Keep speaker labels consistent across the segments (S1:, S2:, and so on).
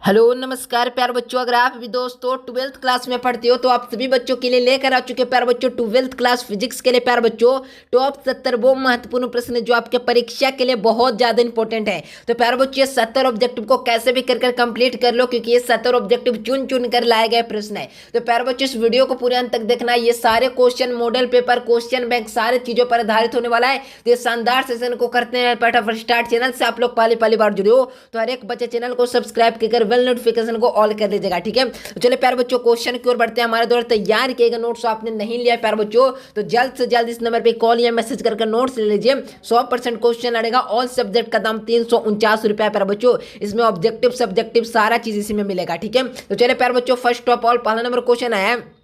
S1: Hello नमस्कार प्यारे बच्चों। अगर आप भी दोस्तों ट्वेल्थ क्लास में पढ़ते हो तो आप सभी बच्चों के लिए लेकर आ चुके प्यारे बच्चों ट्वेल्थ क्लास फिजिक्स के लिए प्यारे बच्चों टॉप 70 वो महत्वपूर्ण प्रश्न जो आपके परीक्षा के लिए बहुत ज्यादा इंपॉर्टेंट है। तो प्यारे बच्चों ये 70 ऑब्जेक्टिव को कैसे भी कर कंप्लीट कर लो, क्योंकि ये 70 ऑब्जेक्टिव चुन चुन कर लाए गए प्रश्न है। तो प्यारे बच्चों इस वीडियो को पूरे अंत तक देखना। ये सारे question, model paper, question bank सारी चीजों पर आधारित होने वाला है। तो ये शानदार सेशन को करते हैं फटाफट स्टार्ट। चैनल से आप लोग पहली पहली बार जुड़े हो तो हर एक बच्चे चैनल को सब्सक्राइब कर बेल नोटिफिकेशन को ऑल कर लीजिएगा, ठीक है। तो चलिए प्यारे बच्चों क्वेश्चन की ओर बढ़ते हैं। हमारे द्वारा तैयार किए गए नोट्स आपने नहीं लिया प्यारे बच्चों तो जल्द से जल्द इस नंबर पे कॉल या मैसेज करके नोट्स ले लीजिए। 100% क्वेश्चन लड़ेगा। ऑल सब्जेक्ट का दाम 349 रुपया प्यारे बच्चों। इसमें ऑब्जेक्टिव सब्जेक्टिव सारा चीज इसी में मिलेगा, ठीक है। तो चलिए प्यारे बच्चों फर्स्ट ऑफ ऑल पहला नंबर क्वेश्चन आया है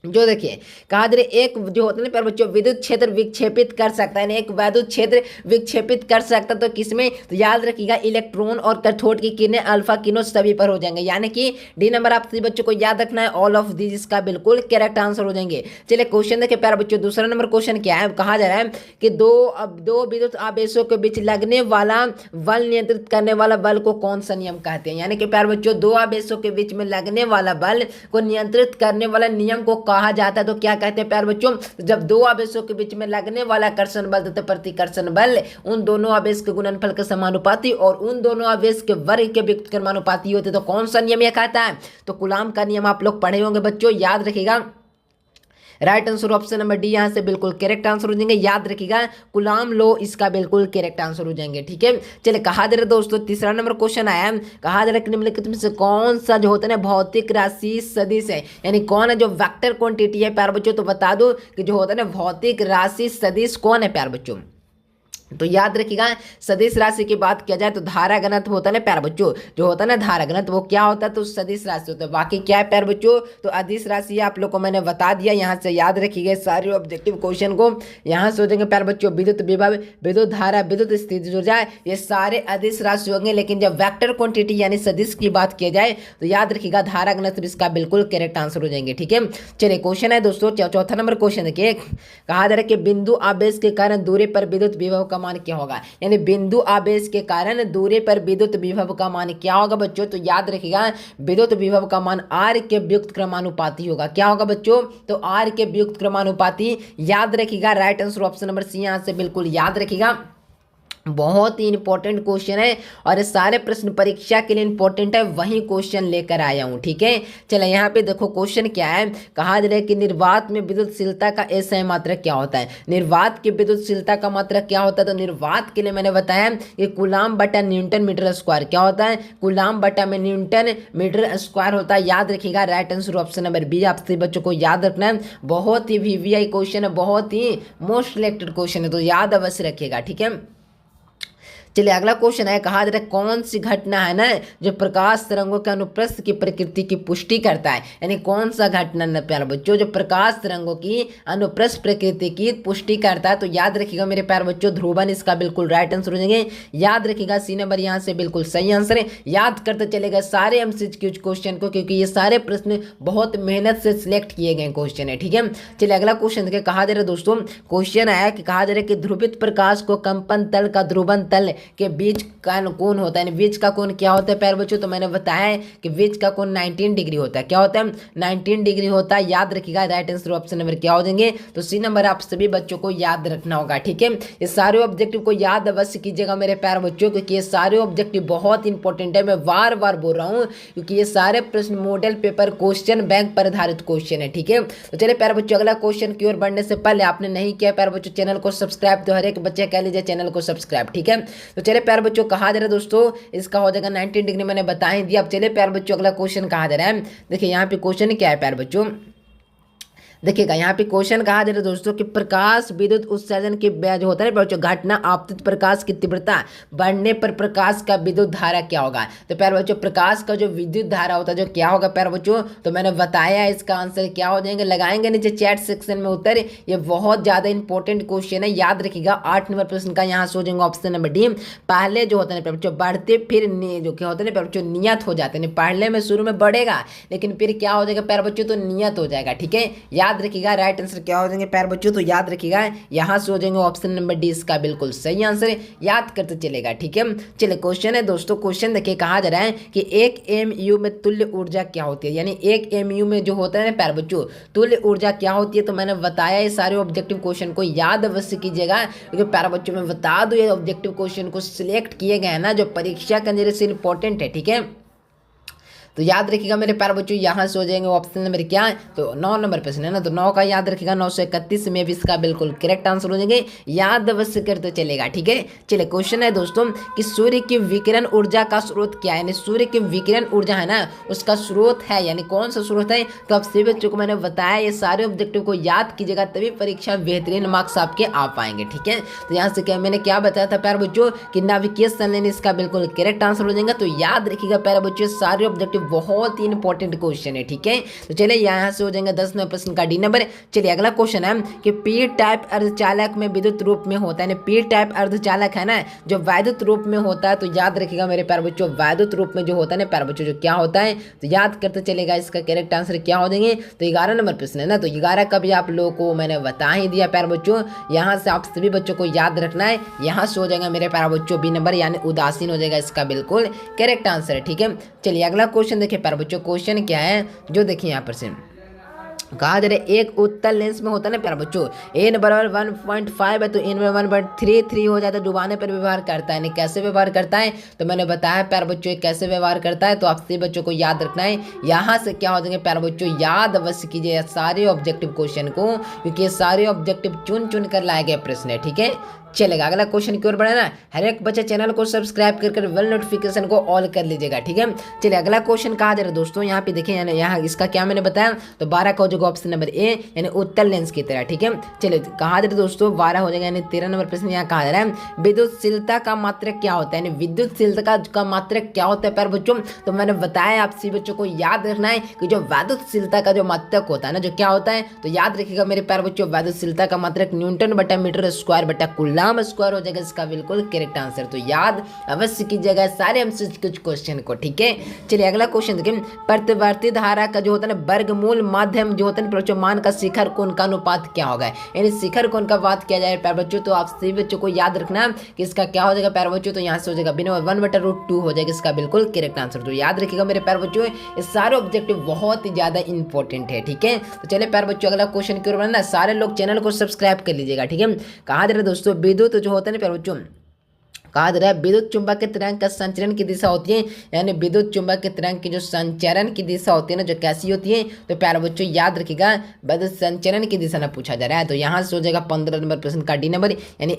S1: जो देखिए कहा दे एक जो होता है ना प्यारे बच्चों विद्युत क्षेत्र विक्षेपित कर सकता है, एक विद्युत क्षेत्र विक्षेपित कर सकता है तो किसमें, तो याद रखिएगा इलेक्ट्रॉन और कैथोड की किरणें अल्फा किरणों सभी पर हो जाएंगे, यानी कि डी नंबर आप सभी बच्चों को याद रखना है। ऑल ऑफ दिस इसका बिल्कुल करेक्ट आंसर हो जाएंगे। चलिए क्वेश्चन देखिए प्यारे बच्चों दूसरा नंबर क्वेश्चन क्या है। कहा जा रहा है कि दो विद्युत आवेशों के बीच लगने वाला बल नियंत्रित करने वाला बल को कौन सा नियम कहते हैं, यानी कि प्यारे बच्चों दो आवेशों के बीच में लगने वाला बल को नियंत्रित करने वाला नियम को कहा जाता है तो क्या कहते हैं प्यारे बच्चों। जब दो आवेशों के बीच में लगने वाला आकर्षण बल तथा प्रतिकर्षण बल उन दोनों आवेश के गुणनफल के समानुपाती और उन दोनों आवेश के वर्ग के व्युत्क्रमानुपाती होते तो कौन सा नियम यह कहता है, तो कूलाम का नियम आप लोग पढ़े होंगे बच्चों, याद रखिएगा। Right answer option number D यहाँ से बिल्कुल करेक्ट आंसर हो जाएंगे। याद रखिएगा कूलाम लो इसका बिल्कुल करेक्ट आंसर हो जाएंगे, ठीक है। चलिए कहा दे रहे दोस्तों तीसरा नंबर क्वेश्चन आया है। कहा दे रहा कि निम्नलिखित में से कौन सा जो होता है ना भौतिक राशि सदिश है, यानी कौन है जो वेक्टर क्वांटिटी है प्यारे बच्चों। तो बता दो कि जो होता है ना भौतिक राशि सदिश कौन है प्यारे बच्चों। तो याद रखिएगा सदिश राशि की बात किया जाए तो धारा घनत्व होता है ना प्यारे बच्चों, जो होता है ना धारा घनत्व वो क्या होता है तो सदिश राशि होता है। बाकी क्या है प्यारे बच्चों, तो अदिश राशि आप लोग को मैंने बता दिया। यहाँ से याद रखिएगा सारे ऑब्जेक्टिव क्वेश्चन को यहाँ से हो जाएंगे प्यारे बच्चों। विद्युत विभव, विद्युत धारा, विद्युत स्थिति जो जाए ये सारे अदिश राशि होंगे, लेकिन जब वेक्टर क्वांटिटी यानी सदिश की बात किया जाए तो याद रखिएगा धारा घनत्व इसका बिल्कुल करेक्ट आंसर हो जाएंगे, ठीक है। चलिए क्वेश्चन है दोस्तों चौथा नंबर क्वेश्चन देखिए। कहा जा रहा है कि बिंदु आवेश के कारण दूरी पर विद्युत विभव का मान क्या होगा, यानी बिंदु आवेश के कारण दूरी पर विद्युत विभव का मान क्या होगा बच्चों। तो याद रखिएगा विद्युत विभव का मान आर के व्युक्त क्रमानुपाती होगा। क्या होगा बच्चों, तो आर के व्युक्त क्रमानुपाती। याद रखिएगा right answer option number C यहाँ से बिल्कुल याद रखिएगा। बहुत ही इंपॉर्टेंट क्वेश्चन है और ये सारे प्रश्न परीक्षा के लिए इंपॉर्टेंट है, वही क्वेश्चन लेकर आया हूं, ठीक है। चलो यहाँ पे देखो क्वेश्चन क्या है। कहा जा रहा है कि निर्वात में विद्युतशीलता का एसआई मात्रक क्या होता है। निर्वात की विद्युतशीलता का मात्रक क्या होता है, तो निर्वात के लिए मैंने बताया कि कूलाम बटा न्यूटन मीटर स्क्वायर क्या होता है, कूलाम बटा में न्यूटन मीटर स्क्वायर होता है। याद रखिएगा right answer option number B आप सभी बच्चों को याद रखना है। बहुत ही वीवीआई क्वेश्चन है, बहुत ही मोस्ट सिलेक्टेड क्वेश्चन है, तो याद अवश्य रखिएगा, ठीक है। चलिए अगला क्वेश्चन है। कहा जा रहा है कौन सी घटना है ना जो प्रकाश तरंगों के अनुप्रस्थ की प्रकृति की पुष्टि करता है, यानी कौन सा घटना ना प्यारे बच्चों जो प्रकाश तरंगों की अनुप्रस्थ प्रकृति की पुष्टि करता है। तो याद रखिएगा मेरे प्यारे बच्चों ध्रुवन इसका बिल्कुल राइट आंसर हो जाएंगे। याद रखिएगा सी नंबर यहाँ से बिल्कुल सही आंसर है। याद करते चलेगा सारे एमसीक्यू क्वेश्चन को, क्योंकि ये सारे प्रश्न बहुत मेहनत से सिलेक्ट किए गए क्वेश्चन है, ठीक है। चलिए अगला क्वेश्चन देखिए। कहा जा रहा है दोस्तों क्वेश्चन आया कि कहा जा रहा है कि ध्रुवित प्रकाश को कंपन तल का ध्रुवन तल के बीच का कोण होता है, बीच का कोण क्या होता है प्यारे बच्चों। तो मैंने बताया है कि बीच का कोण 19 डिग्री होता है। क्या होता है 19 डिग्री होता है। याद रखिएगा राइट आंसर ऑप्शन नंबर क्या हो जाएंगे, तो सी नंबर आप सभी बच्चों को याद रखना होगा, ठीक है। ये सारे ऑब्जेक्टिव को याद अवश्य कीजिएगा मेरे प्यारे बच्चों, क्योंकि ये सारे ऑब्जेक्टिव बहुत इंपॉर्टेंट है। मैं बार बार बोल रहा हूँ क्योंकि ये सारे प्रश्न मॉडल पेपर क्वेश्चन बैंक पर आधारित क्वेश्चन है, ठीक है। तो चलिए प्यारे बच्चों अगला क्वेश्चन की ओर बढ़ने से पहले आपने नहीं किया प्यारे बच्चों चैनल को सब्सक्राइब, तो हर एक बच्चे कह लीजिए चैनल को सब्सक्राइब, ठीक है। तो चलिए प्यारे बच्चों कहा जा रहा है दोस्तों इसका हो जाएगा 19 डिग्री, मैंने बता ही दिया। अब चलिए प्यारे बच्चों अगला क्वेश्चन कहा जा रहा है। देखिए यहाँ पे क्वेश्चन क्या है प्यारे बच्चों, देखिएगा यहाँ पे क्वेश्चन कहा जा रहा है दोस्तों कि प्रकाश विद्युत उत्सर्जन के जो होता है बच्चों घटना आपतित प्रकाश की तीव्रता बढ़ने पर प्रकाश का विद्युत धारा क्या होगा। तो प्यारे बच्चों प्रकाश का जो विद्युत धारा होता है जो क्या होगा प्यारे बच्चों, तो मैंने बताया इसका आंसर क्या हो जाएंगे, लगाएंगे नीचे चैट सेक्शन में उत्तर। ये बहुत ज्यादा इंपॉर्टेंट क्वेश्चन है, याद रखिएगा। 8 नंबर प्रश्न का यहाँ से हो जाएंगे ऑप्शन नंबर डी। पहले जो होता है प्यारे बच्चों बढ़ते फिर जो क्या होता है प्यारे बच्चों नियत हो जाते हैं। पहले में शुरू में बढ़ेगा लेकिन फिर क्या हो जाएगा प्यारे बच्चों, तो नियत हो जाएगा, ठीक है। याद रखिएगा राइट आंसर क्या हो जाएंगे प्यारे बच्चों, तो याद रखिएगा यहाँ से हो जाएंगे ऑप्शन नंबर डी इसका बिल्कुल सही आंसर है, याद करते चलेगा। ठीक है, चलिए क्वेश्चन है दोस्तों, क्वेश्चन देखिए कहा जा रहा है कि एक एमयू में तुल्य ऊर्जा क्या होती है, यानी एक एमयू में जो होता है ना प्यारे बच्चों तुल्य ऊर्जा क्या होती है। तो मैंने बताया ये सारे ऑब्जेक्टिव क्वेश्चन को याद अवश्य कीजिएगा, क्योंकि प्यारे बच्चों में बता दो ये ऑब्जेक्टिव क्वेश्चन को सिलेक्ट किए गए हैं ना जो परीक्षा के नजरिए से इंपॉर्टेंट है। ठीक है, तो याद रखिएगा मेरे प्यारे बच्चों यहाँ से हो जाएंगे ऑप्शन नंबर क्या है, तो 9 नंबर प्रश्न है ना, तो 9 का याद रखिएगा 931 में भी इसका बिल्कुल करेक्ट आंसर हो जाएंगे, याद अवश्य करते चलेगा। ठीक है, चलिए क्वेश्चन है दोस्तों कि सूर्य की विकिरण ऊर्जा का स्रोत क्या है, यानी सूर्य की विकिरण ऊर्जा है ना उसका स्रोत है, यानी कौन सा स्रोत है। तो आप सभी बच्चों को मैंने बताया ये सारे ऑब्जेक्टिव को याद कीजिएगा, तभी परीक्षा बेहतरीन मार्क्स आपके आ पाएंगे। ठीक है, तो यहाँ से क्या मैंने क्या बताया था प्यारे बच्चों कि नाभिकीय संलयन इसका बिल्कुल करेक्ट आंसर हो जाएगा। तो याद रखिएगा प्यारे बच्चों सारे ऑब्जेक्टिव बहुत ही इंपॉर्टेंट क्वेश्चन है। ठीक है, तो चलिए यहाँ से हो जाएंगे 10 नंबर प्रश्न का डी नंबर। चलिए अगला क्वेश्चन है कि पी टाइप अर्धचालक में विद्युत रूप में होता है, पी टाइप अर्धचालक है ना जो वैद्युत रूप में होता है। तो याद रखिएगा मेरे प्यारे बच्चों वैद्युत रूप में जो होता है ना प्यारे बच्चों जो क्या होता है, तो याद करते चलेगा इसका करेक्ट आंसर क्या हो जाएंगे। तो 11 नंबर प्रश्न है ना, तो 11 का भी आप लोगों को मैंने बता ही दिया प्यारे बच्चों, यहाँ से आप सभी बच्चों को याद रखना है। यहाँ से हो जाएगा मेरे प्यारे बच्चों बी नंबर यानी उदासीन हो जाएगा इसका बिल्कुल करेक्ट आंसर है। ठीक है, चलिए अगला क्वेश्चन देखिए प्यारे बच्चों, क्वेश्चन क्या है जो देखिए यहाँ पर से कहा जा रहा है एक उत्तल लेंस में होता है ना प्यारे बच्चों एन बराबर 1.5 है, तो एन में 1.33 हो जाता है, डुबाने पर व्यवहार करता है, कैसे व्यवहार करता है। तो मैंने बताया प्यारे बच्चों कैसे व्यवहार करता है, तो आप सभी बच्चों को याद रखना है। यहाँ से क्या हो जाएंगे प्यारे बच्चों याद अवश्य कीजिए सारे ऑब्जेक्टिव क्वेश्चन को, क्योंकि ये सारे ऑब्जेक्टिव चुन चुन कर लाए गए प्रश्न है। ठीक है, चलेगा अगला क्वेश्चन की ओर बढ़ना, हर एक बच्चे चैनल को सब्सक्राइब कर वेल नोटिफिकेशन को ऑल कर लीजिएगा। ठीक है, चलिए अगला क्वेश्चन कहा जा रहा है दोस्तों, यहाँ पे देखें यहाँ इसका क्या मैंने बताया, तो 12 का हो जाएगा ऑप्शन नंबर ए यानी उत्तल लेंस की तरह। ठीक है, चलिए कहा जा रहा है दोस्तों 12 हो जाएगा यानी 13 नंबर प्रश्न यहाँ कहा जा रहा है विद्युतशीलता का मात्रक क्या होता है, यानी विद्युतशीलता का मात्रक क्या होता है प्यारे बच्चों। तो मैंने बताया आप सभी बच्चों को याद रखना है कि जो विद्युतशीलता का जो मात्रक होता है ना जो क्या होता है, तो याद रखिएगा मेरे प्यारे बच्चों विद्युतशीलता का मात्रक न्यूटन बटा मीटर स्क्वायर बटा कूलम स्क्वायर हो जाएगा इसका बिल्कुल करेक्ट आंसर। तो याद अवश्य कीजिएगा सारे हमसे कुछ क्वेश्चन को। ठीक है, चलिए अगला क्वेश्चन देखिए प्रतिवर्ती धारा का जो होता है ना वर्गमूल माध्यम जो होता है प्रचुमान का शिखर कोण का अनुपात क्या होगा, यानी शिखर कोण का बात किया जाए प्यारे बच्चों, तो आप सभी बच्चों को याद रखना कि इसका क्या हो जाएगा प्यारे बच्चों, तो यहाँ से हो जाएगा बिना 1/√2 हो जाएगा इसका बिल्कुल करेक्ट आंसर। तो याद रखिएगा मेरे प्यारे बच्चों ये सारे ऑब्जेक्टिव बहुत ही ज्यादा इंपॉर्टेंट है। ठीक है, तो चलिए प्यारे बच्चों अगला क्वेश्चन की ओर बढ़ना, सारे लोग चैनल को सब्सक्राइब कर लीजिएगा। ठीक है, कहा जा रहा है दोस्तों विद्युत जो होता है ना प्यारे बच्चों कहा जा रहा है विद्युत चुंबक के तरंग का संचरण की दिशा होती है, यानी विद्युत चुंबक के तरंग की जो संचरण की दिशा होती है ना जो कैसी होती है, तो प्यारे बच्चों याद रखिएगा विद्युत संचरण की दिशा ना पूछा जा रहा है। तो यहाँ से हो जाएगा 15 नंबर प्रश्न का डी नंबर यानी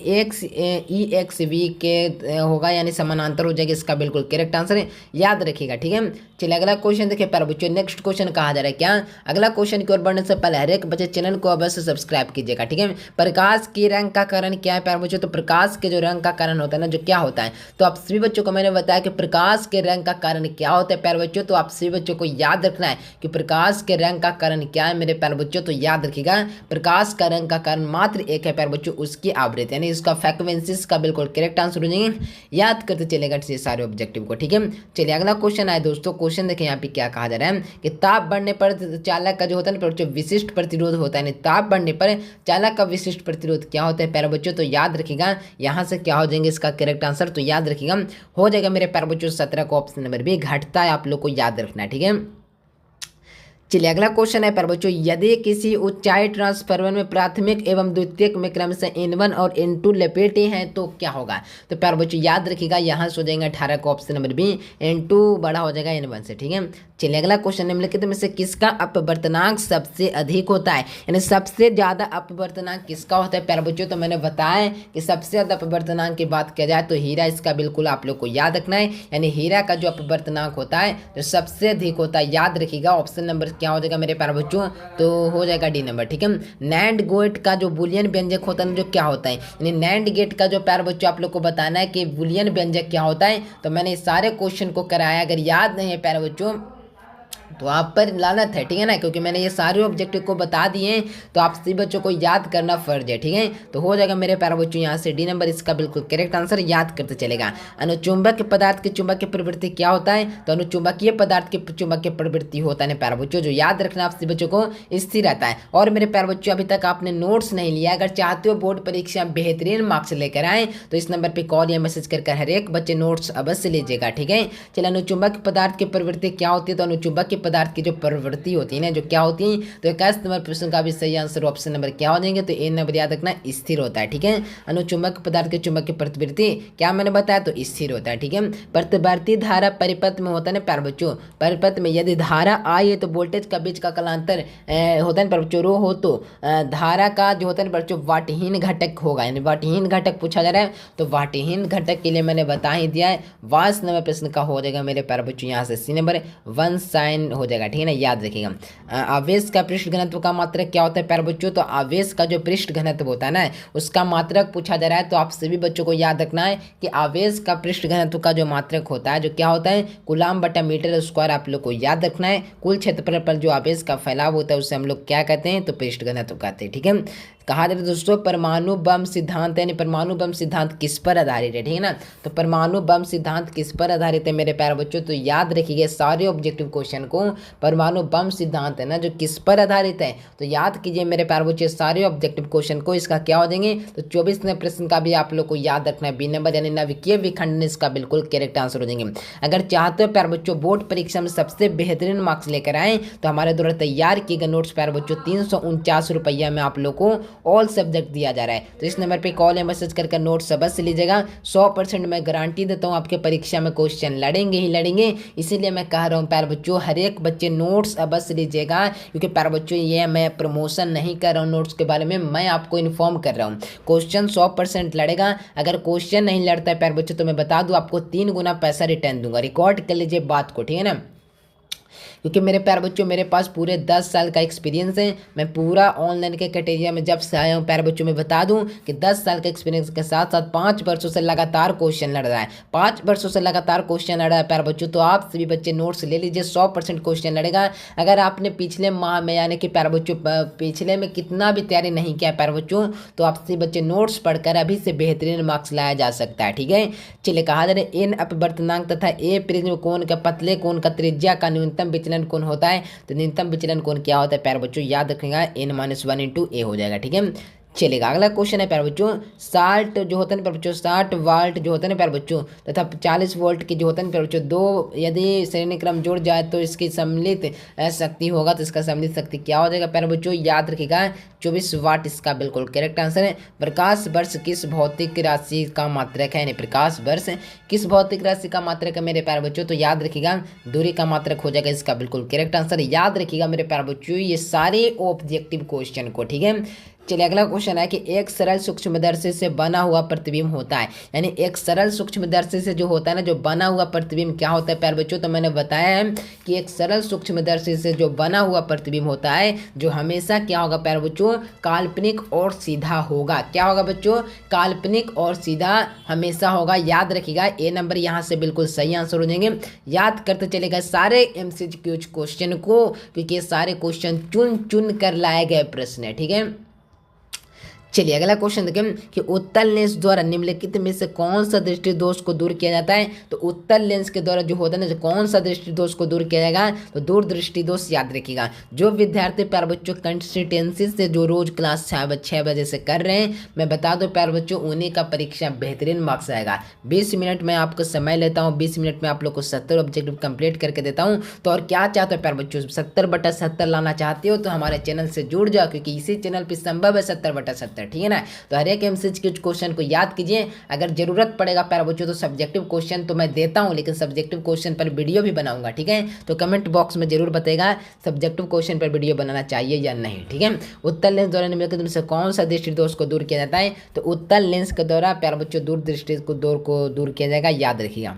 S1: EXV के होगा यानी समानांतर हो जाएगा इसका बिल्कुल करेक्ट आंसर है, याद रखिएगा। ठीक है, चलिए अगला क्वेश्चन देखिए प्यारे बच्चों नेक्स्ट क्वेश्चन कहा जा रहा है क्या, अगला क्वेश्चन की ओर बढ़ने से पहले हर एक बच्चे चैनल को अवश्य सब्सक्राइब कीजिएगा। ठीक है, प्रकाश के रंग का कारण क्या है प्यारे बच्चों, तो प्रकाश के जो रंग का कारण होता है ना जो क्या होता है, तो आप सभी बच्चों को मैंने बताया कि प्रकाश के रंग का कारण क्या होता है प्यारे बच्चों, तो आप सभी बच्चों को याद रखना है कि प्रकाश के रंग का कारण क्या है मेरे प्यारे बच्चों। तो याद रखिएगा प्रकाश का रंग का कारण मात्र एक है प्यारे बच्चों, उसकी आवृत्ति यानी इसका फ्रीक्वेंसीज का बिल्कुल करेक्ट आंसर हो जाएंगे, याद करते चलेगा सारे ऑब्जेक्टिव को। ठीक है, चलिए अगला क्वेश्चन आए दोस्तों, क्वेश्चन देखें यहाँ पे क्या कहा जा रहा है कि ताप बढ़ने पर चालक का जो होता है ना विशिष्ट प्रतिरोध होता है, ताप बढ़ने पर चालक का विशिष्ट प्रतिरोध क्या होता है प्यारे बच्चों। तो याद रखिएगा यहाँ से क्या हो जाएंगे इसका करेक्ट आंसर, तो याद रखिएगा हो जाएगा मेरे प्यारे बच्चों 17 का ऑप्शन नंबर बी घटता है, आप लोग को याद रखना है। ठीक है, चलिए अगला क्वेश्चन है प्यारे बच्चों यदि किसी ऊंचाई ट्रांसफार्मर में प्राथमिक एवं द्वितीयक में क्रमशः N1 और N2 लपेटे हैं तो क्या होगा। तो प्यारे बच्चों याद रखिएगा यहाँ से हो जाएगा 18 का ऑप्शन नंबर बी N2 बड़ा हो जाएगा N1 से। ठीक है, चलिए अगला क्वेश्चन निम्नलिखित में से किसका अपवर्तनांक सबसे अधिक होता है, यानी सबसे ज्यादा अपवर्तनांक किसका होता है प्यारे बच्चों। तो मैंने बताया कि सबसे ज्यादा अपवर्तनांक की बात किया जाए तो हीरा इसका बिल्कुल आप लोग को याद रखना है, यानी हीरा का जो अपवर्तनांक होता है जो सबसे अधिक होता है, याद रखिएगा ऑप्शन नंबर क्या हो जाएगा मेरे प्यारे बच्चों, तो हो जाएगा डी नंबर। ठीक है, नैंड गेट का जो बुलियन व्यंजक होता है जो क्या होता है, यानी नैंड गेट का जो प्यारे बच्चों आप लोग को बताना है कि बुलियन व्यंजक क्या होता है। तो मैंने सारे क्वेश्चन को कराया, अगर याद नहीं है प्यारे बच्चों तो आप पर लानत है, ठीक है ना, क्योंकि मैंने ये सारे ऑब्जेक्टिव को बता दिए हैं, तो आप सभी बच्चों को याद करना फर्ज है, ठीक है। तो हो जाएगा मेरे प्यारे बच्चों यहाँ से डी नंबर इसका बिल्कुल करेक्ट आंसर, याद करते चलेगा। अनुचुंबक पदार्थ की चुंबकीय प्रवृत्ति क्या होता है, तो अनुचुंबकीय पदार्थ की चुंबकीय प्रवृत्ति होता है प्यारे बच्चों, जो याद रखना आप सभी बच्चों को स्थिर रहता है। और मेरे प्यारे बच्चों अभी तक आपने नोट्स नहीं लिया, अगर चाहते हो बोर्ड परीक्षा बेहतरीन मार्क्स लेकर आए तो इस नंबर पर कॉल या मैसेज कर हर एक बच्चे नोट्स अवश्य लीजिएगा, ठीक है। चलिए अनुचुंबक पदार्थ की प्रवृत्ति क्या होती है, तो अनुचुंबक के पदार्थ की जो प्रवृत्ति होती है ना, जो क्या होती है, तो 21 नंबर प्रश्न का भी सही आंसर ऑप्शन नंबर क्या हो जाएंगे, तो ए नंबर याद रखना स्थिर होता है, ठीक है। अनुचुंबक पदार्थ की चुंबकीय प्रवृत्ति क्या मैंने बताया, तो स्थिर होता है, ठीक है। प्रतिवर्ती धारा परिपथ में होता है ना प्यारे बच्चों, परिपथ में यदि धारा आई है तो वोल्टेज का बीच का कालांतर होता है प्यारे बच्चों रो हो, तो धारा का जो होता है बच्चों वाटहीन घटक होगा, यानी वाटहीन घटक पूछा जा रहा है, तो वाटहीन घटक के लिए मैंने बता ही दिया है। 22 नंबर प्रश्न का हो जाएगा मेरे प्यारे बच्चों यहाँ से सी नंबर 1 साइन हो जाएगा, ठीक है ना, याद रखिएगा। आवेश का पृष्ठ घनत्व का मात्रक क्या होता है प्यारे बच्चों, तो आवेश का जो पृष्ठ घनत्व होता है ना उसका मात्रक पूछा जा रहा है, तो आप सभी बच्चों को याद रखना है कि आवेश का पृष्ठ घनत्व का जो मात्रक होता है, जो क्या होता है, कूलाम बटा मीटर स्क्वायर, आप लोग को याद रखना है। कुल क्षेत्रफल पर जो आवेश का फैलाव होता है उसे हम लोग क्या कहते हैं, तो पृष्ठ घनत्व कहते हैं, ठीक है। कहा जाता है दोस्तों परमाणु बम सिद्धांत, यानी परमाणु बम सिद्धांत किस पर आधारित है, ठीक है ना, तो परमाणु बम सिद्धांत किस पर आधारित है मेरे प्यारे बच्चों, तो याद रखिए सारे ऑब्जेक्टिव क्वेश्चन को, परमाणु बम सिद्धांत है ना जो किस पर आधारित है, तो याद कीजिए मेरे प्यारे बच्चों सारे ऑब्जेक्टिव क्वेश्चन को, इसका क्या हो जाएंगे, तो 24 नंबर प्रश्न का भी आप लोग को याद रखना है बी नंबर, यानी नाभिकीय विखंडन इसका बिल्कुल करेक्ट आंसर हो जाएंगे। अगर चाहते हो प्यारे बच्चों बोर्ड परीक्षा में सबसे बेहतरीन मार्क्स लेकर आए तो हमारे द्वारा तैयार किए गए नोट्स प्यारे बच्चों 349 रुपया में आप लोग को ऑल सब्जेक्ट दिया जा रहा है, तो इस नंबर पे कॉल या मैसेज करके नोट्स अवश्य लीजिएगा। 100% मैं गारंटी देता हूँ आपके परीक्षा में क्वेश्चन लड़ेंगे ही लड़ेंगे, इसीलिए मैं कह रहा हूँ प्यारे बच्चों हर एक बच्चे नोट्स अवश्य लीजिएगा, क्योंकि प्यारे बच्चों ये मैं प्रमोशन नहीं कर रहा हूँ नोट्स के बारे में, मैं आपको इन्फॉर्म कर रहा हूँ। क्वेश्चन 100% लड़ेगा, अगर क्वेश्चन नहीं लड़ता है प्यारे बच्चों तो मैं बता दूँ आपको 3 गुना पैसा रिटर्न दूंगा, रिकॉर्ड कर लीजिए बात को, ठीक है ना, क्योंकि मेरे प्यारे बच्चों मेरे पास पूरे 10 साल का एक्सपीरियंस है, मैं पूरा ऑनलाइन के कैटेगरी में जब से आया हूँ प्यारे बच्चों में बता दूं कि 10 साल के एक्सपीरियंस के साथ साथ 5 वर्षों से लगातार क्वेश्चन लड़ रहा है, 5 वर्षों से लगातार क्वेश्चन लड़ रहा है प्यारे बच्चों, तो आप सभी बच्चे नोट्स ले लीजिए, 100% क्वेश्चन लड़ेगा। अगर आपने पिछले माह में यानी कि प्यारे बच्चों पिछले में कितना भी तैयारी नहीं किया प्यारे बच्चों, तो आप सभी बच्चे नोट्स पढ़कर अभी से बेहतरीन मार्क्स लाया जा सकता है, ठीक है। चलिए कहा जा रहा है एन अपवर्तनांक तथा ए प्रिज्म कोण का पतले कोण का त्रिज्या का न्यूनतम विचलन कोण होता है, तो न्यूनतम विचलन कोण क्या होता है प्यारे बच्चों, याद रखेगा n-1 इंटू ए हो जाएगा, ठीक है। चलेगा अगला क्वेश्चन है प्यारे बच्चों 60 जो होता है प्यारे बच्चों 60 वाल्ट जो होता है ना प्यारे बच्चों तथा 40 वोल्ट की जो होता है प्यारे बच्चों, दो यदि श्रेणी क्रम जुड़ जाए तो इसकी सम्मिलित शक्ति होगा, तो इसका सम्मिलित शक्ति क्या हो जाएगा प्यारे बच्चों, याद रखिएगा 24 वाट इसका बिल्कुल करेक्ट आंसर है। प्रकाश वर्ष किस भौतिक राशि का मात्रक है, यानी प्रकाश वर्ष किस भौतिक राशि का मात्रक है मेरे प्यारे बच्चों, तो याद रखिएगा दूरी का मात्रक हो जाएगा इसका बिल्कुल करेक्ट आंसर। याद रखिएगा मेरे प्यारे बच्चों ये सारे ऑब्जेक्टिव क्वेश्चन को, ठीक है। चलिए अगला क्वेश्चन है कि एक सरल सूक्ष्मदर्शी से बना हुआ प्रतिबिंब होता है, यानी एक सरल सूक्ष्मदर्शी से जो होता है ना जो बना हुआ प्रतिबिंब क्या होता है प्यारे बच्चों, तो मैंने बताया है कि एक सरल सूक्ष्मदर्शी से जो बना हुआ प्रतिबिंब होता है जो हमेशा क्या होगा प्यारे बच्चों, काल्पनिक और सीधा होगा। क्या होगा बच्चों, काल्पनिक और सीधा हमेशा होगा, याद रखिएगा ए नंबर यहाँ से बिल्कुल सही आंसर हो जाएंगे। याद करते चलेगा सारे MCQ क्वेश्चन को, क्योंकि ये सारे क्वेश्चन चुन चुन कर लाए गए प्रश्न है, ठीक है। चलिए अगला क्वेश्चन देखें कि उत्तल लेंस द्वारा निम्नलिखित में से कौन सा दृष्टि दोष को दूर किया जाता है, तो उत्तल लेंस के द्वारा जो होता है ना कौन सा दृष्टि दोष को दूर किया जाएगा, तो दूर दृष्टि दोष याद रखिएगा। जो विद्यार्थी प्यारे बच्चों कंसिस्टेंसी से जो रोज क्लास 6 बजे से कर रहे हैं, मैं बता दूं प्यारे बच्चों उन्हीं का परीक्षा बेहतरीन मार्क्स आएगा। 20 मिनट में आपको समय लेता हूँ, 20 मिनट में आप लोग को 70 ऑब्जेक्टिव कंप्लीट करके देता हूँ। तो और क्या चाहते हो प्यारे बच्चों, 70/70 लाना चाहते हो तो हमारे चैनल से जुड़ जाओ, क्योंकि इसी चैनल पर संभव है 70/70, ठीक है ना। तो हर एक MCQ क्वेश्चन को याद कीजिए, अगर जरूरत पड़ेगा प्यारे बच्चों तो सब्जेक्टिव क्वेश्चन तो मैं देता हूं, लेकिन सब्जेक्टिव क्वेश्चन पर वीडियो भी बनाऊंगा, ठीक है। तो कमेंट बॉक्स में जरूर बताएगा सब्जेक्टिव क्वेश्चन पर वीडियो बनाना चाहिए या नहीं, ठीक है। उत्तल लेंस द्वारा निम्नलिखित में से कौन सा दृष्टि दोष को दूर किया जाता है, तो उत्तल लेंस के द्वारा प्यारे बच्चों दूर दृष्टि को दूर किया जाएगा, याद रखिएगा,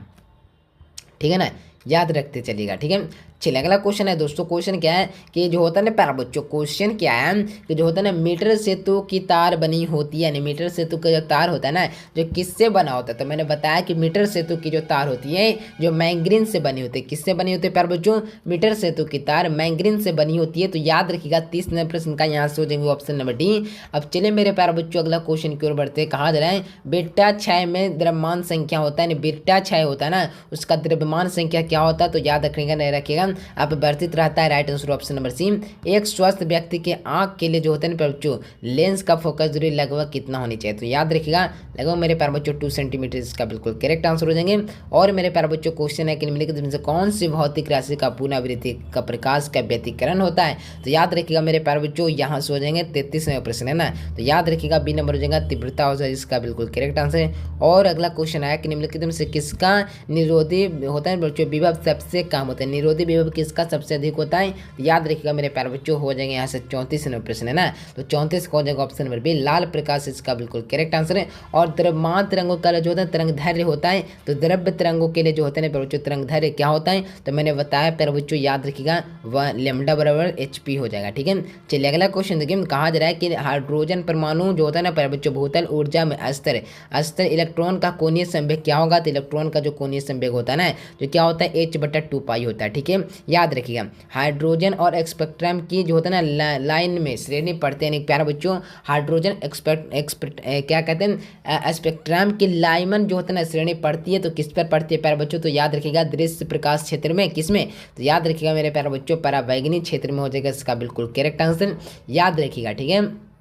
S1: ठीक है ना। याद रखते चलिएगा, ठीक है। चलिए अगला क्वेश्चन है दोस्तों। क्वेश्चन क्या है कि जो होता है ना प्यारे बच्चों, क्वेश्चन क्या है कि जो होता है ना मीटर सेतु की तार बनी होती है, यानी मीटर सेतु का जो तार होता है ना जो किससे बना होता है, तो मैंने बताया कि मीटर सेतु की जो तार होती है जो मैंगनीज से बनी होती है। किससे बनी होती है प्यारे बच्चों? मीटर सेतु की तार मैंगनीज से बनी होती है। तो याद रखिएगा 30 नंबर प्रश्न का यहाँ से हो जाएंगे ऑप्शन नंबर डी। अब चलिए मेरे प्यारे बच्चों अगला क्वेश्चन की ओर बढ़ते हैं। कहा जा रहा है बीटा क्षय में द्रव्यमान संख्या होता है, बीटा क्षय होता है ना उसका द्रव्यमान संख्या क्या होता है, तो याद रखिएगा नहीं रखिएगा आप बढ़ती रहता है। Right answer option number C. एक स्वस्थ व्यक्ति के आंख के लिए जो होता है ना बच्चों लेंस का फोकस दूरी लगभग कितना होनी चाहिए, तो याद रखिएगा लगभग मेरे प्यारे बच्चों 2 सेंटीमीटर इसका बिल्कुल करेक्ट आंसर हो जाएंगे। और मेरे प्यारे बच्चों क्वेश्चन है कि निम्नलिखित में से कौन सी भौतिक राशि का पुनरावृत्ति का प्रकाश का व्यतिकरण होता है, तो याद रखिएगा मेरे प्यारे बच्चों यहाँ से हो जाएंगे 33वें प्रश्न है ना, तो याद रखिएगा बी नंबर हो जाएगा तीव्रता हो जाए इसका बिल्कुल करेक्ट आंसर है। और अगला क्वेश्चन आया कि निम्नलिखित में से किसका निरोधी होता है बच्चों विभव सबसे कम होता है, निरोधी विभव किसका सबसे अधिक होता है, याद रखिएगा मेरे प्यारे बच्चों हो जाएंगे यहाँ से 34 नंबर प्रश्न है ना, तो 34 का हो जाएगा ऑप्शन नंबर बी लाल प्रकाश इसका बिल्कुल करेक्ट आंसर है। और द्रव्यमान तरंगों का जो होता है तरंग धैर्य होता है, तो द्रव्य तरंगों के लिए जो होता है ना बच्चों तरंग धैर्य क्या होता है, तो मैंने बताया प्यारे बच्चों याद रखिएगा वह लैम्डा बराबर HP हो जाएगा, ठीक है। चलिए अगला क्वेश्चन देखिए। कहा जा रहा है कि हाइड्रोजन परमाणु जो होता है ना प्यारे बच्चों भूतल ऊर्जा में अस्तर अस्तर इलेक्ट्रॉन का कोणीय संवेग क्या होगा, तो इलेक्ट्रॉन का जो कोणीय संवेग होता है ना जो क्या होता है H/2π होता है, ठीक है। याद रखिएगा हाइड्रोजन और स्पेक्ट्रम की जो होता है ना लाइन में श्रेणी पढ़ते हैं प्यारे बच्चों, हाइड्रोजन क्या कहते हैं स्पेक्ट्रम की लाइन जो होता है ना श्रेणी पढ़ती है, तो किस पर पढ़ती है प्यारे बच्चों, तो याद रखिएगा दृश्य प्रकाश क्षेत्र में, किसमें, तो याद रखिएगा मेरे प्यारे बच्चों परावैंगनी क्षेत्र में हो जाएगा इसका बिल्कुल करेक्ट आंसर, याद रखिएगा, ठीक है।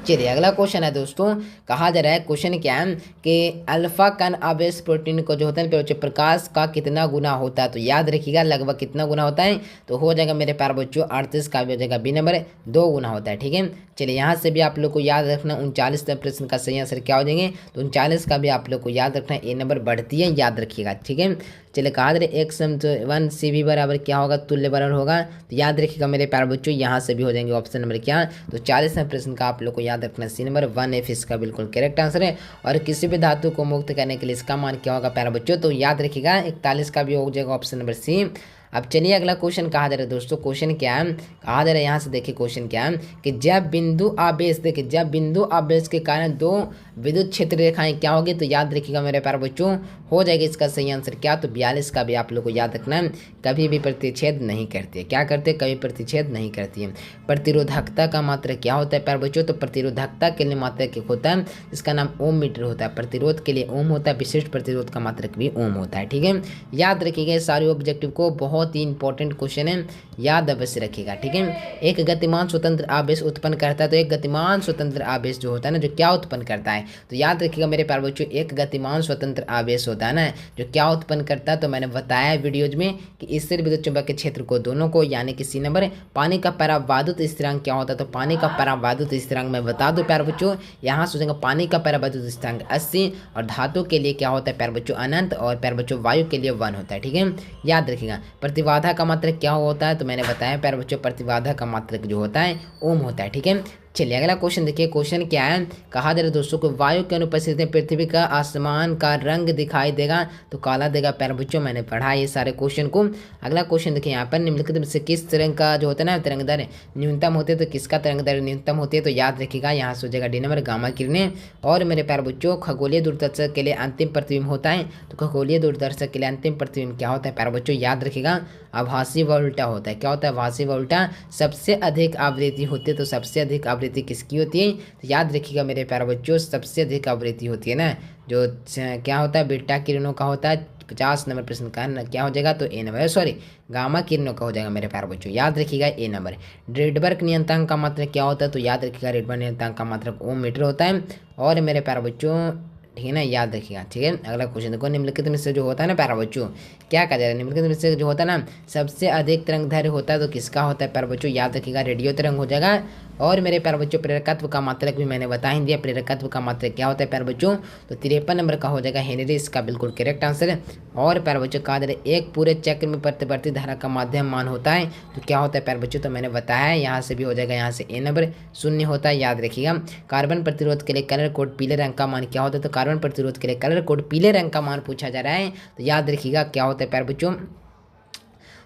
S1: चलिए अगला क्वेश्चन है दोस्तों। कहा जा रहा है क्वेश्चन क्या है कि अल्फा कण आवेश प्रोटीन को जो होता है बच्चों प्रकाश का कितना गुना होता है, तो याद रखिएगा लगभग कितना गुना होता है, तो हो जाएगा मेरे प्यारे बच्चों 38 का भी हो जाएगा बी नंबर 2 गुना होता है, ठीक है। चलिए यहाँ से भी आप लोग को याद रखना 39 प्रश्न का सही आंसर क्या हो जाएंगे, तो 39 का भी आप लोग को याद रखना ए नंबर बढ़ती है, याद रखिएगा, ठीक है। चलिए कहा जा रहा है 1 CV बराबर क्या होगा, तुल्य बराबर होगा, तो याद रखिएगा मेरे प्यारे बच्चों यहाँ से भी हो जाएंगे ऑप्शन नंबर क्या, तो 40वें प्रश्न का आप लोग को याद रखना सी नंबर 1F इसका बिल्कुल करेक्ट आंसर है। और किसी भी धातु को मुक्त करने के लिए इसका मान क्या होगा प्यारे बच्चों, तो याद रखिएगा 41 का भी हो जाएगा ऑप्शन नंबर सी। अब चलिए अगला क्वेश्चन कहा जा रहा है दोस्तों। क्वेश्चन क्या है, कहा जा रहा है यहाँ से देखिए क्वेश्चन क्या है कि जब बिंदु आवेश देखिए जब बिंदु आवेश के कारण 2 विद्युत क्षेत्र रेखाएं क्या होगी, तो याद रखिएगा मेरे प्यारे बच्चों हो जाएगा इसका सही आंसर क्या, तो 42 का भी आप लोग को याद रखना है, कभी भी प्रतिच्छेद नहीं करती है, क्या करते हैं कभी प्रतिच्छेद नहीं करती है। प्रतिरोधकता का मात्रक क्या होता है प्यारे बच्चों, तो प्रतिरोधकता के लिए मात्रक होता है इसका नाम ओम मीटर होता है, प्रतिरोध के लिए ओम होता है, विशिष्ट प्रतिरोध का मात्रक भी ओम होता है, ठीक है। याद रखिएगा सारे ऑब्जेक्टिव को, बहुत ही इंपॉर्टेंट क्वेश्चन है, याद अवश्य रखिएगा, ठीक है। एक गतिमान स्वतंत्र आवेश उत्पन्न करता है, तो एक गतिमान स्वतंत्र आवेश जो होता है ना जो क्या उत्पन्न करता है, तो याद रखिएगा मेरे प्यारे बच्चों एक गतिमान स्वतंत्र आवेश होता है ना जो क्या उत्पन्न करता है, तो मैंने बताया वीडियोज में कि स्थिर विद्युत चुंबकीय क्षेत्र को दोनों को, यानी कि सी नंबर पानी का परावैद्युत स्थिरांक क्या होता है, तो पानी का परावैद्युत स्थिरांक मैं बता दूं प्यारे बच्चों, यहाँ सोचेंगे पानी का परावैद्युत स्थिरांक 80, और धातु के लिए क्या होता है प्यारे बच्चों अनंत, और प्यारे बच्चों वायु के लिए 1 होता है, ठीक है। याद रखिएगा प्रतिबाधा का मात्रक क्या होता है, तो मैंने बताया प्यारे बच्चों प्रतिबाधा का मात्रक जो होता है ओम होता है, ठीक है। चलिए अगला क्वेश्चन देखिए। क्वेश्चन क्या है, कहा जा रहा है दोस्तों को वायु के अनुपस्थिति में पृथ्वी का आसमान का रंग दिखाई देगा, तो काला देगा प्यारे बच्चों, मैंने पढ़ा ये सारे क्वेश्चन को। अगला क्वेश्चन देखिए यहाँ पर निम्नलिखित में से किस तरंग का जो होता है ना तरंग दैर्घ्य न्यूनतम होते हैं, तो किसका तरंग दैर्घ्य न्यूनतम होती है, तो याद रखिएगा यहाँ से हो जाएगा डी नंबर गामा किरणें। और मेरे प्यारे बच्चों खगोलीय दूरदर्शक के लिए अंतिम प्रतिबिंब होता है, तो खगोलीय दूरदर्शक के लिए अंतिम प्रतिबिंब क्या होता है प्यारे बच्चों, याद रखिएगा आभासी व उल्टा होता है, क्या होता है आभासी व उल्टा। सबसे अधिक आवृत्ति होती है, तो सबसे अधिक आवृत्ति किसकी होती है, तो याद रखिएगा मेरे प्यारे बच्चों सबसे अधिक आवृत्ति होती है ना जो क्या होता है बीटा किरणों का होता है। 50 नंबर प्रश्न का क्या हो जाएगा, तो ए नंबर सॉरी गामा किरणों का हो जाएगा मेरे प्यारे बच्चों, याद रखिएगा ए नंबर। रेडबर्ग नियंत्रक का मात्रक क्या होता है, तो याद रखिएगा रेडबर्ग नियंत्रक का मात्रक ओम मीटर होता है। और मेरे प्यारे बच्चों ठीक है ना, याद रखिएगा, ठीक है। अगला क्वेश्चन देखो निम्नलिखित में से जो होता है ना प्यारे बच्चों क्या कहा जा रहा है, निम्नलिखित में से जो होता है ना सबसे अधिक तरंग दैर्घ्य होता है, तो किसका होता है प्यारे बच्चों, याद रखिएगा रेडियो तरंग हो जाएगा। और मेरे प्यारे बच्चों प्रेरकत्व का मात्रक भी मैंने बता ही दिया। प्रेरकत्व का मात्रक क्या होता है प्यारे बच्चों, तो 53 नंबर का हो जाएगा हेनरी, इसका बिल्कुल करेक्ट आंसर है। और प्यारे बच्चों कहा जा रहा है एक पूरे चक्र में प्रतिवर्ती धारा का माध्यम मान होता है, तो क्या होता है प्यारे बच्चों, तो मैंने बताया है, यहाँ से भी हो जाएगा, यहाँ से ए नंबर शून्य होता है, याद रखिएगा। कार्बन प्रतिरोध के लिए कलर कोड पीले रंग का मान क्या होता है, तो कार्बन प्रतिरोध के लिए कलर कोड पीले रंग का मान पूछा जा रहा है, तो याद रखिएगा क्या होता है प्यारे बच्चों,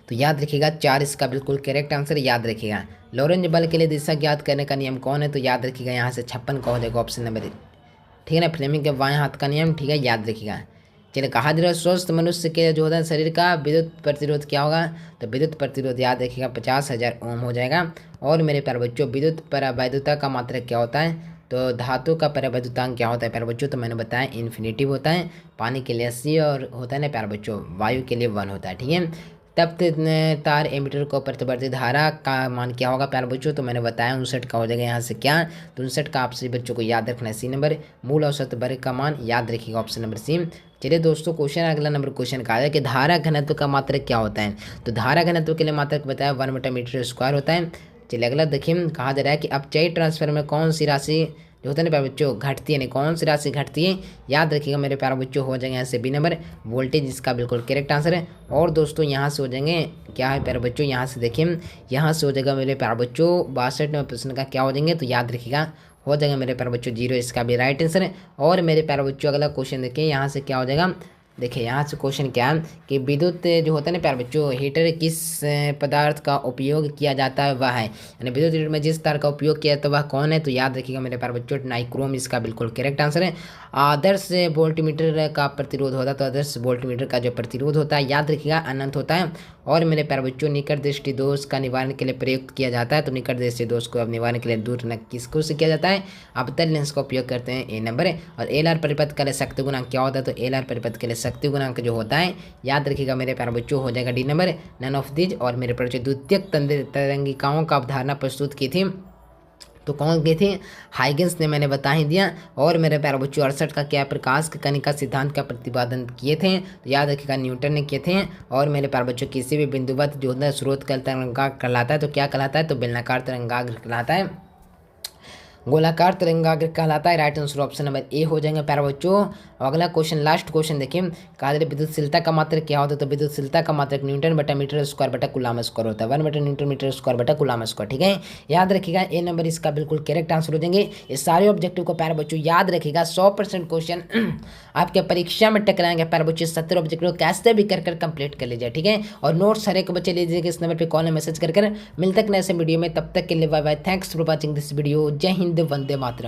S1: तो याद रखिएगा 4 इसका बिल्कुल करेक्ट आंसर याद रखिएगा। लॉरेंज बल के लिए दिशा ज्ञात करने का नियम कौन है, तो याद रखिएगा यहाँ से 56 का हो जाएगा ऑप्शन नंबर, ठीक है ना, फ्लेमिंग के बाएं हाथ का नियम, ठीक है, याद रखिएगा। चलिए कहा जा रहा है स्वस्थ मनुष्य के जो होता है शरीर का विद्युत प्रतिरोध क्या होगा, तो विद्युत प्रतिरोध याद रखिएगा 50,000 ओम हो जाएगा। और मेरे प्यारे बच्चों विद्युत परावैद्युता का मात्रक क्या होता है, तो धातु का परावैद्युतांक क्या होता है प्यारे बच्चों, तो मैंने बताया इन्फिनिटिव होता है। पानी के लिए 80 और होता है ना प्यारे बच्चों, वायु के लिए 1 होता है, ठीक है। तप्त तार एमीटर को प्रतिवर्ती धारा का मान क्या होगा प्यारे बच्चों, तो मैंने बताया 59 का हो जाएगा, यहाँ से क्या, तो 59 का आप सभी बच्चों को याद रखना है सी नंबर। मूल औसत वर्ग का मान याद रखिएगा ऑप्शन नंबर सी। चलिए दोस्तों क्वेश्चन अगला नंबर क्वेश्चन का है कि धारा घनत्व का मात्रक क्या होता है, तो धारा घनत्व के लिए मात्रक बताया 1/मीटर² होता है। चलिए अगला देखिए, कहा जा रहा है कि अपचयी ट्रांसफर में कौन सी राशि जो होता है ना प्यारे बच्चों घटती है, नहीं कौन सी राशि घटती है, याद रखिएगा मेरे प्यारे बच्चों, हो जाएंगे यहाँ से बी नंबर वोल्टेज, इसका बिल्कुल करेक्ट आंसर है। और दोस्तों यहाँ से हो जाएंगे क्या है प्यारे बच्चों, यहाँ से देखिए, यहाँ से हो जाएगा मेरे प्यारे बच्चों 62 प्रश्न का क्या हो जाएंगे, तो याद रखिएगा हो जाएगा मेरे प्यारे बच्चों 0, इसका भी राइट आंसर है। और मेरे प्यारे बच्चों अगला क्वेश्चन देखिए, यहाँ से क्या हो जाएगा, देखिए यहाँ से क्वेश्चन क्या है कि विद्युत जो होता है ना प्यारे बच्चों हीटर किस पदार्थ का उपयोग किया जाता है वह है, यानी विद्युत हीटर में जिस तार का उपयोग किया जाता है वह कौन है, तो याद रखिएगा मेरे प्यारे बच्चों नाइक्रोम, इसका बिल्कुल करेक्ट आंसर है। आदर्श वोल्टमीटर का प्रतिरोध होता है, तो आदर्श वोल्टमीटर का जो प्रतिरोध होता है याद रखिएगा अनंत होता है। और मेरे प्यारे बच्चों निकट दृष्टि दोष का निवारण के लिए प्रयुक्त किया जाता है, तो निकट दृष्टि दोष को अब निवारण के लिए दूर न किसको से किया जाता है, अवतल लेंस का उपयोग करते हैं, ए नंबर है। और एलआर परिपथ के लिए शक्ति गुणांक क्या होता है, तो एलआर परिपथ के लिए शक्ति गुणांक जो होता है याद रखिएगा मेरे प्यारे बच्चों हो जाएगा D number none of this. और मेरे प्यारे बच्चों द्वितीयक तरंगिकाओं का अवधारणा प्रस्तुत की थी, तो कौन की थी, हाइगेंस ने, मैंने बता ही दिया। और मेरे प्यारे बच्चों 68 का क्या प्रकाश की कणिका सिद्धांत का प्रतिपादन किए थे, तो याद रखिएगा न्यूटन ने किए थे। और मेरे प्यारे बच्चों किसी भी बिंदुवत जो होता है स्रोत का तरंगाग्र कहलाता है, तो क्या कहलाता है, तो बेलनाकार तरंगाग्र कहलाता है, गोलाकार तरंगाग्र कहलाता है। Right answer option number A हो जाएंगे प्यारे बच्चों। अगला क्वेश्चन लास्ट क्वेश्चन देखिए, कहा विद्युतशीलता का मात्रक क्या होता है, तो विद्युतशीलता का मात्रक Nm/m²/कूलाम² होता है, 1/Nm²/कूलाम², ठीक है, याद रखिएगा ए नंबर इसका बिल्कुल करेक्ट आंसर हो जाएंगे। ये सारे ऑब्जेक्टिव को प्यारे बच्चों याद रखिएगा, 100% क्वेश्चन आपके परीक्षा में टकराएंगे प्यारे बच्चों। 70 ऑब्जेक्टिव कैसे भी कर कंप्लीट कर लीजिए, ठीक है, और नोट्स हर एक बच्चे लीजिएगा इस नंबर पर कॉल मैसेज कर। मिलते हैं ऐसे वीडियो में, तब तक के लिए bye bye, thanks for watching this video, जय हिंद, वंदे मातरम।